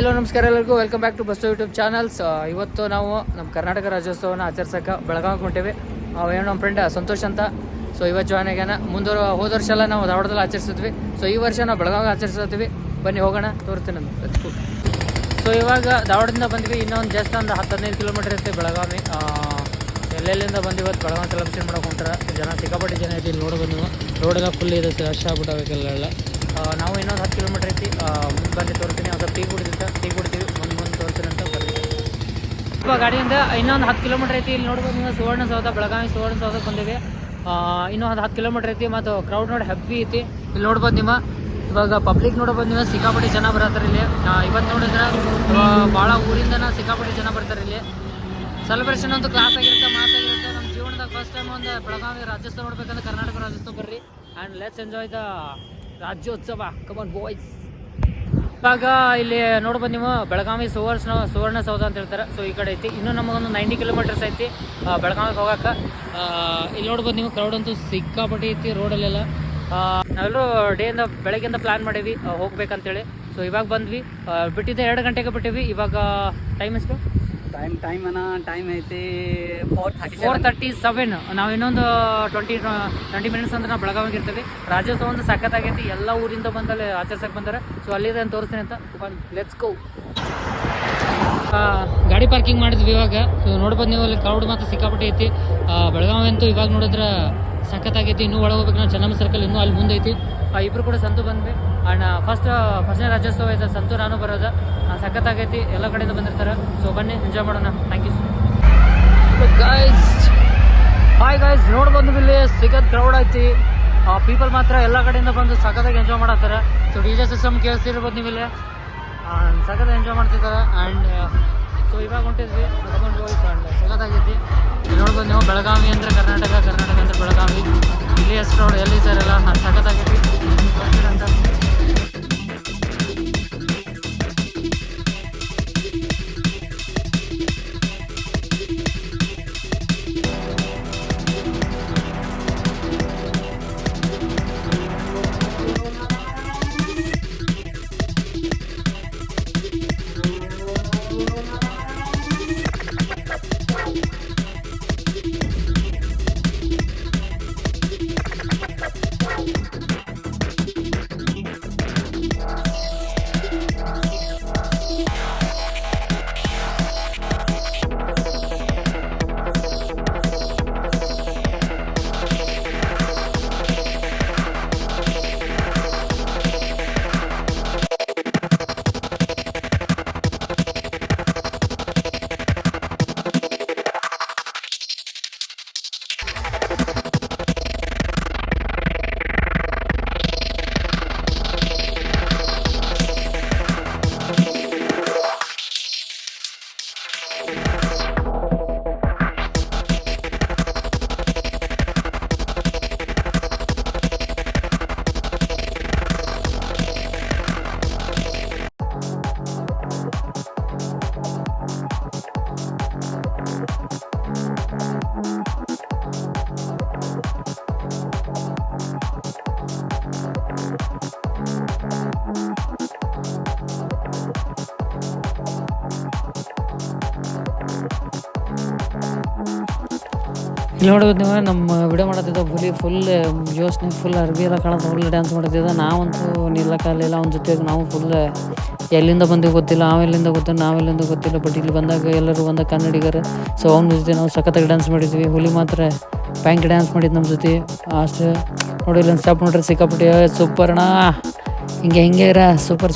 Hello ನಮಸ್ಕಾರ ಎಲ್ಲರಿಗೂ welcome back to bus YouTube channels. ಇವತ್ತು ನಾವು ನಮ್ಮ ಕರ್ನಾಟಕ ರಾಜ್ಯೋತ್ಸವನ ಆಚರಿಸೋಕೆ ಬೆಳಗಾವಿಗೆ ಹೊಂಟೇವೆ. ಏನೋ ನಮ್ಮ ಫ್ರೆಂಡ್ ಸಂತೋಷ್ ಅಂತ. ಸೊ ಇವತ್ತು ಜಾಯ್ನ್ ಆಗ್ಯಾನ. ಹೋದ ವರ್ಷ ಎಲ್ಲ ನಾವು ಧಾರವಾಡದಲ್ಲಿ ಆಚರಿಸಿದ್ವಿ. ಸೊ ಈ ವರ್ಷ ನಾವು ಬೆಳಗಾವಿಗೆ ಆಚರಿಸ್ತೀವಿ. ಬನ್ನಿ ಹೋಗೋಣ, ತೋರಿಸ್ತೀನಿ ನಾನು. ಸೊ ಇವಾಗ ಧಾರವಾಡದಿಂದ ಬಂದ್ವಿ. ಇನ್ನೊಂದು ಜಸ್ಟ್ ಒಂದು 10-15 ಕಿಲೋಮೀಟರ್ ಇರುತ್ತೆ ಬೆಳಗಾವಿ. ಎಲ್ಲೆಲ್ಲಿಂದ ಬಂದು ಇವತ್ತು ಬೆಳಗಾವಿ ಸೆಲೆಬ್ರೇಷನ್ ಮಾಡೋಕೆ ಹೊಂಟಾರೆ ಜನ. ಸಿಕ್ಕಾಪಟ್ಟೆ ಜನ ಐತಿ. ಇಲ್ಲಿ ನೋಡೋದು ನೀವು, ರೋಡೆಲ್ಲ ಫುಲ್ ಇದೆ, ರಶ್ ಆಗ್ಬಿಟ್ಟಾಗಲ್ಲ. ನಾವು ಇನ್ನೊಂದು 10 ಕಿಲೋಮೀಟರ್ ಐತಿ. ಮುಂದೆ ಬಂದು ತೋರಿಸ್ತೀನಿ. ಒಂದು ಟೀ ಕುಡಿತೀವಿ. ಮುಂದೆ ತೋರಿಸ್ತೀನಿ ಅಂತ ಬರ್ರಿ. ಇವಾಗ ಗಾಡಿಯಿಂದ ಇನ್ನೊಂದು 10 ಕಿಲೋಮೀಟರ್ ಐತಿ. ಇಲ್ಲಿ ನೋಡ್ಬೋದು ನೀವು, ಸುವರ್ಣಸೌಧ, ಬೆಳಗಾವಿ ಸುವರ್ಣಸೌಧಕ್ಕೆ ಬಂದಿವಿ. ಇನ್ನೊಂದು 10 ಕಿಲೋಮೀಟರ್ ಐತಿ. ಮತ್ತು ಕ್ರೌಡ್ ನೋಡಿ ಹೆವಿ ಐತಿ. ಇಲ್ಲಿ ನೋಡ್ಬೋದು ನಿಮ್ಮ, ಇವಾಗ ಪಬ್ಲಿಕ್ ನೋಡ್ಬೋದು ನೀವು, ಸಿಕ್ಕಾಪಟ್ಟೆ ಜನ ಬರತ್ತಾರೆ ಇಲ್ಲಿ. ಇವತ್ತು ನೋಡಿದ್ರೆ ಭಾಳ ಊರಿಂದನ ಸಿಕ್ಕಾಪಟ್ಟೆ ಜನ ಬರ್ತಾರೆ ಇಲ್ಲಿ. ಸೆಲೆಬ್ರೇಷನ್ ಒಂದು ಕ್ಲಾಸ್ ಆಗಿರುತ್ತೆ, ಮಾತಾಗಿರುತ್ತೆ. ನಮ್ಮ ಜೀವನದಾಗ ಫಸ್ಟ್ ಟೈಮ್ ಒಂದು ಬೆಳಗಾವಿ ರಾಜ್ಯೋತ್ಸವ ನೋಡ್ಬೇಕಂದ್ರೆ ಕರ್ನಾಟಕ ರಾಜ್ಯೋತ್ಸವ ಬರ್ರಿ. And let's enjoy the Rajyotsava. Come on boys. ಇವಾಗ ಇಲ್ಲಿ ನೋಡ್ಬೋದು ನೀವು, ಬೆಳಗಾವಿ ಸುವರ್ಣಸೌಧ ಅಂತ ಹೇಳ್ತಾರೆ. ಸೊ ಈ ಕಡೆ ಐತಿ. ಇನ್ನೂ ನಮಗೊಂದು 90 ಕಿಲೋಮೀಟರ್ಸ್ ಐತಿ ಬೆಳಗಾವಿಗೆ ಹೋಗಕ್ಕೆ. ಇಲ್ಲಿ ನೋಡ್ಬೋದು ನೀವು, ಕ್ರೌಡ್ ಅಂತೂ ಸಿಕ್ಕಾಪಟ್ಟಿ ಐತಿ ರೋಡಲ್ಲೆಲ್ಲ. ನಾವೆಲ್ಲರೂ ಡೇಯಿಂದ ಬೆಳಗ್ಗೆಯಿಂದ ಪ್ಲ್ಯಾನ್ ಮಾಡೀವಿ ಹೋಗ್ಬೇಕಂತೇಳಿ. ಸೊ ಇವಾಗ ಬಂದ್ವಿ. ಬಿಟ್ಟಿದ್ದೆ 2 ಗಂಟೆಗೆ ಬಿಟ್ಟಿವಿ. ಇವಾಗ ಟೈಮ್ ಎಷ್ಟು? ಟೈಮ್ ಐತಿ 4:37. ನಾವು ಇನ್ನೊಂದು 20 ಮಿನಿಟ್ಸ್ ಅಂದ್ರೆ ನಾವು ಬೆಳಗಾವಿಗೆ ಇರ್ತೀವಿ. ರಾಜ್ಯೋತ್ಸವ ಒಂದು ಸಖತ್ತಾಗೈತಿ. ಎಲ್ಲ ಊರಿಂದ ಬಂದಲ್ಲಿ ಆಚರಿಸಕ್ಕೆ ಬಂದಾರೆ. ಸೊ ಅಲ್ಲಿದೆ ಅಂತ ತೋರಿಸ್ತೀನಿ ಅಂತ. Let's go. ಗಾಡಿ ಪಾರ್ಕಿಂಗ್ ಮಾಡಿದ್ವಿ ಇವಾಗ. ಸೊ ನೋಡ್ಬೋದು ನೀವು, ಅಲ್ಲಿ ಕ್ರೌಡ್ ಮಾತ್ರ ಸಿಕ್ಕಾಪಟ್ಟೆ ಐತಿ. ಬೆಳಗಾವಿ ಅಂತೂ ಇವಾಗ ನೋಡಿದ್ರೆ ಸಖತ್ತಾಗೈತಿ. ಇನ್ನೂ ಒಳಗೆ ಹೋಗ್ಬೇಕು ನಾವು. ಚೆನ್ನಮ್ಮ ಸರ್ಕಲ್ ಇನ್ನೂ ಅಲ್ಲಿ ಮುಂದೆ ಐತಿ. ಇಬ್ಬರು ಕೂಡ ಸಂತು ಬಂದ್ವಿ. ಆ್ಯಂಡ್ ಫಸ್ಟ್ನೇ ರಾಜ್ಯೋತ್ಸವ ಐತೆ. ಸಂತು ನಾನು ಬರೋದು. ಸಖತ್ತಾಗೈತಿ. ಎಲ್ಲ ಕಡೆಯಿಂದ ಬಂದಿರ್ತಾರೆ. ಸೊ ಬನ್ನಿ ಎಂಜಾಯ್ ಮಾಡೋಣ. Thank you guys. Hi guys, ನೋಡ್ಬೋದು ಇಲ್ಲಿ ಸಿಗದ್ ಕ್ರೌಡ್ ಐತಿ. ಪೀಪಲ್ ಮಾತ್ರ ಎಲ್ಲ ಕಡೆಯಿಂದ ಬಂದು ಸಖತ್ತಾಗಿ ಎಂಜಾಯ್ ಮಾಡತ್ತಾರೆ. ಸೊ DJ ಸಿಸ್ಟಮ್ ಕೇಳಿಸಿರ್ಬೋದು ನೀವು ಇಲ್ಲಿ. ಸಖತ್ತಾಗಿ ಎಂಜಾಯ್ ಮಾಡ್ತಿದ್ದಾರೆ. ಆ್ಯಂಡ್ ಸೊ ಇವಾಗ ಹೊಂಟಿದ್ವಿ ತಗೊಂಡು ಹೋಯ್ತು. ಆ್ಯಂಡ್ ಸಖತ್ತಾಗೈತಿ. ನೋಡ್ಬೋದು ನೀವು, ಬೆಳಗಾವಿ ಅಂದರೆ ಕರ್ನಾಟಕ ಅಂದರೆ ಬೆಳಗಾವಿ. ಇಲ್ಲಿ ಎಷ್ಟು ಕ್ರೌಡ್ ಎಲ್ಲಿ ಸರ್ ಎಲ್ಲ ಸಖತ್ತಾಗೈತಿ ಅಂತ. ಇಲ್ಲಿ ನೋಡೋದು ನೀವು, ನಮ್ಮ ವಿಡಿಯೋ ಮಾಡತ್ತಿದ್ದ ಫುಲ್ ಯೋಚನೆ, ಫುಲ್ ಅರ್ಬಿ ಎಲ್ಲ ಕಾಣೋದು, ಫುಲ್ ಡ್ಯಾನ್ಸ್ ಮಾಡ್ತಿದ್ದ. ನಾವಂತೂ ನಿಲ್ಲಕ್ಕಾಗಲಿಲ್ಲ ಅವನ ಜೊತೆಗೆ. ನಾವು ಫುಲ್ ಎಲ್ಲಿಂದ ಬಂದು ಗೊತ್ತಿಲ್ಲ, ನಾವೆಲ್ಲಿಂದ ಗೊತ್ತಿಲ್ಲ. ಬಟ್ ಇಲ್ಲಿ ಬಂದಾಗ ಎಲ್ಲರೂ ಬಂದ ಕನ್ನಡಿಗರು. ಸೊ ಅವ್ನ ಜೊತೆ ನಾವು ಸಖತ್ತಾಗಿ ಡ್ಯಾನ್ಸ್ ಮಾಡಿದ್ವಿ. ಹುಲಿ ಮಾತ್ರ ಬ್ಯಾಂಕ್ ಡ್ಯಾನ್ಸ್ ಮಾಡಿದ್ದು ನಮ್ಮ ಜೊತೆ. ಅಷ್ಟು ನೋಡಿ, ಇಲ್ಲೊಂದು ಸ್ಟಾಪ್ ನೋಡ್ರಿ, ಸಿಕ್ಕಾಪಟ್ಟಿ ಸೂಪರ್ ಅಣ್ಣ. ಹಿಂಗೆ ಇರ ಸೂಪರ್.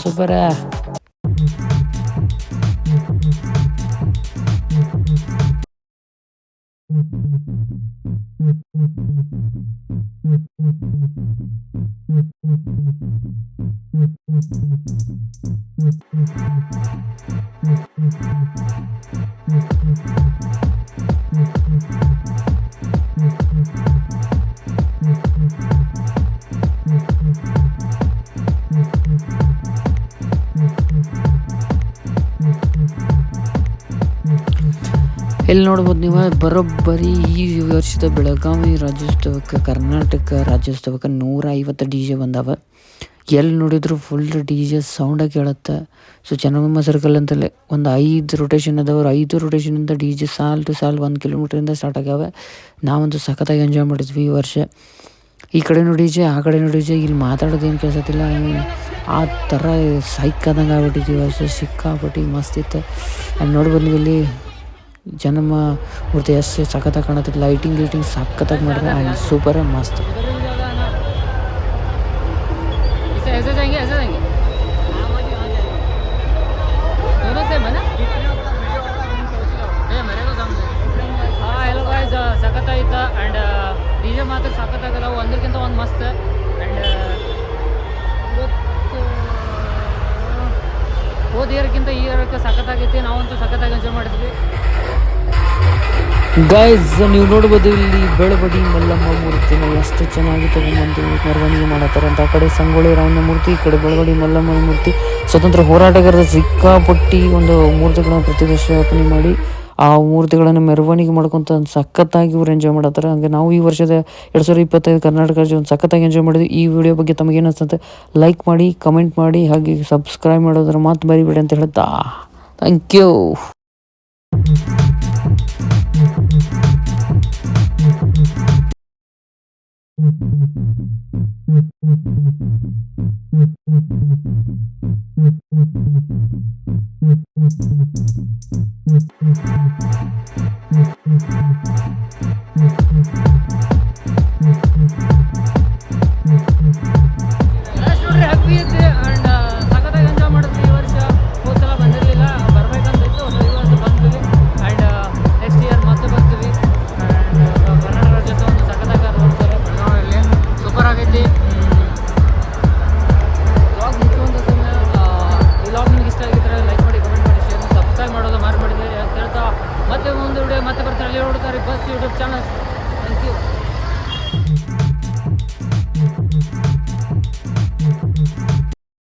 ಇಲ್ಲಿ ನೋಡ್ಬೋದು ನೀವು, ಬರೋಬ್ಬರಿ ಈ ವರ್ಷದ ಬೆಳಗಾವಿ ರಾಜ್ಯೋತ್ಸವಕ್ಕೆ, ಕರ್ನಾಟಕ ರಾಜ್ಯೋತ್ಸವಕ್ಕೆ 150 DJ ಬಂದಾವ. ಎಲ್ಲಿ ನೋಡಿದ್ರು ಫುಲ್ ಡಿ ಜೆ ಸೌಂಡಾಗಿ ಕೇಳುತ್ತೆ. ಸೊ ಚೆನ್ನಮ್ಮ ಸರ್ಕಲ್ ಅಂತಲೇ ಒಂದು 5 ರೊಟೇಷನ್ ಅದಾವ್ರು, 5 ರೊಟೇಷನಿಂದ ಡಿ ಜೆ ಸಾಲ್ ಟು ಸಾಲ್ 1 ಕಿಲೋಮೀಟ್ರಿಂದ ಸ್ಟಾರ್ಟ್ ಆಗ್ಯಾವೆ. ನಾವಂತೂ ಸಖತ್ತಾಗಿ ಎಂಜಾಯ್ ಮಾಡಿದ್ವಿ ಈ ವರ್ಷ. ಈ ಕಡೆನೂ ಡಿ ಜೆ, ಆ ಕಡೆನೂ ಡಿ ಜೆ, ಇಲ್ಲಿ ಮಾತಾಡೋದೇನು ಕೆಲಸತ್ತಿಲ್ಲ. ಆ ಥರ ಸೈಕಾದಂಗೆ ಆಗ್ಬಿಟ್ಟಿದ್ವಿ ವರ್ಷ, ಸಿಕ್ಕಾಪಟ್ಟಿ ಮಸ್ತ್ ಇತ್ತು. ಅಲ್ಲಿ ನೋಡಿ ಬಂದ್ವಿ, ಇಲ್ಲಿ ಚೆನ್ನಮ್ಮ ಮೂರ್ತಿ ಎಷ್ಟು ಸಖತ್ತಾಗಿ ಕಾಣತ್ತಿಲ್ಲ. ಲೈಟಿಂಗ್ ಸಖತ್ತಾಗಿ ಮಾಡಿದ್ರೆ ಸೂಪರ್ ಮಸ್ತ್. ऐसे जाएंगे दोनों सेम है ना? मेरे को समझ. ಹಾಂ ಹೆಲೋ ಗಾಯ್ಸ್, ಸಖತ್ತಾಗಿತ್ತು. ಆ್ಯಂಡ್ ಡಿ ಜೆ ಮಾತ್ರ ಸಖತ್ತಾಗಲ್ಲ, ಒಂದಕ್ಕಿಂತ ಒಂದು ಮಸ್ತ್. ಆ್ಯಂಡ್ ಹೋದ ಇಯರ್ಕ್ಕಿಂತ ಈ ಇಯರ್ಕ್ಕೆ ಸಖತ್ತಾಗೈತಿ. ನಾವಂತೂ ಸಖತ್ತಾಗಿ ಎಂಜಾಯ್ ಮಾಡಿದ್ವಿ ಗೈಸ್. ನೀವು ನೋಡ್ಬೋದು ಇಲ್ಲಿ ಬೆಳವಡಿ ಮಲ್ಲಮ್ಮ ಮೂರ್ತಿನ ಎಷ್ಟು ಚೆನ್ನಾಗಿ ತಗೊಂಡ್ಬಂದು ಮೆರವಣಿಗೆ ಮಾಡತ್ತಾರೆ ಅಂತ. ಆ ಕಡೆ ಸಂಗೊಳ್ಳಿ ರಾಯಣ್ಣ ಮೂರ್ತಿ, ಈ ಕಡೆ ಬೆಳವಡಿ ಮಲ್ಲಮ್ಮನ ಮೂರ್ತಿ. ಸ್ವತಂತ್ರ ಹೋರಾಟಗಾರರ ಸಿಕ್ಕಾಪಟ್ಟಿ ಒಂದು ಮೂರ್ತಿಗಳನ್ನು ಪ್ರತಿಷ್ಠಾಪನೆ ಮಾಡಿ ಆ ಮೂರ್ತಿಗಳನ್ನು ಮೆರವಣಿಗೆ ಮಾಡ್ಕೊತ ಸಖತ್ತಾಗಿ ಇವ್ರು ಎಂಜಾಯ್ ಮಾಡತ್ತಾರೆ. ಹಂಗೆ ನಾವು ಈ ವರ್ಷದ 2025 ಕರ್ನಾಟಕ ರಾಜ್ಯ ಒಂದು ಸಖತ್ತಾಗಿ ಎಂಜಾಯ್ ಮಾಡಿದ್ವಿ. ಈ ವಿಡಿಯೋ ಬಗ್ಗೆ ತಮಗೇನು ಅನ್ಸುತ್ತೆ ಲೈಕ್ ಮಾಡಿ, ಕಮೆಂಟ್ ಮಾಡಿ, ಹಾಗೆ ಸಬ್ಸ್ಕ್ರೈಬ್ ಮಾಡೋದ್ರ ಮಾತು ಮರಿಬೇಡಿ ಅಂತ ಹೇಳ್ತಾ ಥ್ಯಾಂಕ್ ಯು. ಹ್ಯಾಪಿ ಐತೆ ಆ್ಯಂಡ್ ಸಖತ್ತಾಗಿ ಎಂಜಾಯ್ ಮಾಡಿದ್ವಿ ಈ ವರ್ಷ. ಹೋದ ಸಲ ಬಂದಿರಲಿಲ್ಲ, ಬರ್ಬೇಕಂತಿತ್ತು. ಸೊ ಈ ವರ್ಷ ಬಂದ್ವಿ ಆ್ಯಂಡ್ ನೆಕ್ಸ್ಟ್ ಇಯರ್ ಮತ್ತೆ ಬರ್ತೀವಿ. ಆ್ಯಂಡ್ ಕರ್ನಾಟಕ ರಾಜ್ಯೋತ್ಸವ ಒಂದು ಸಖತ್ತಾಗಿ ನೋಡ್ತಾರೆ ಬೆಳಗಾವಿಯಲ್ಲಿ, ಸೂಪರ್ ಆಗೈತಿ. ವ್ಲಾಗ್ ಮುಗಿಸುವಂಥ ಸಮಯ. ಈ ವ್ಲಾಗ್ ನಿಮ್ಗೆ ಇಷ್ಟ ಆಗಿದ್ರೆ ಲೈಕ್ ಮಾಡಿ, ಕಮೆಂಟ್ ಮಾಡಿ, ಶೇರ್ ಮಾಡಿ, ಸಬ್ಸ್ಕ್ರೈಬ್ ಮಾಡೋದು ಮಾರ್ಪಡಿದ್ದೀರಿ ಅಂತ ಹೇಳ್ತಾ ಮತ್ತೆ ಮುಂದೆ ವಿಡಿಯೋ ಮತ್ತೆ ಬರ್ತಾರೆ. ಅಲ್ಲಿ ನೋಡ್ತಾರೆ bus YouTube channel. Thank you.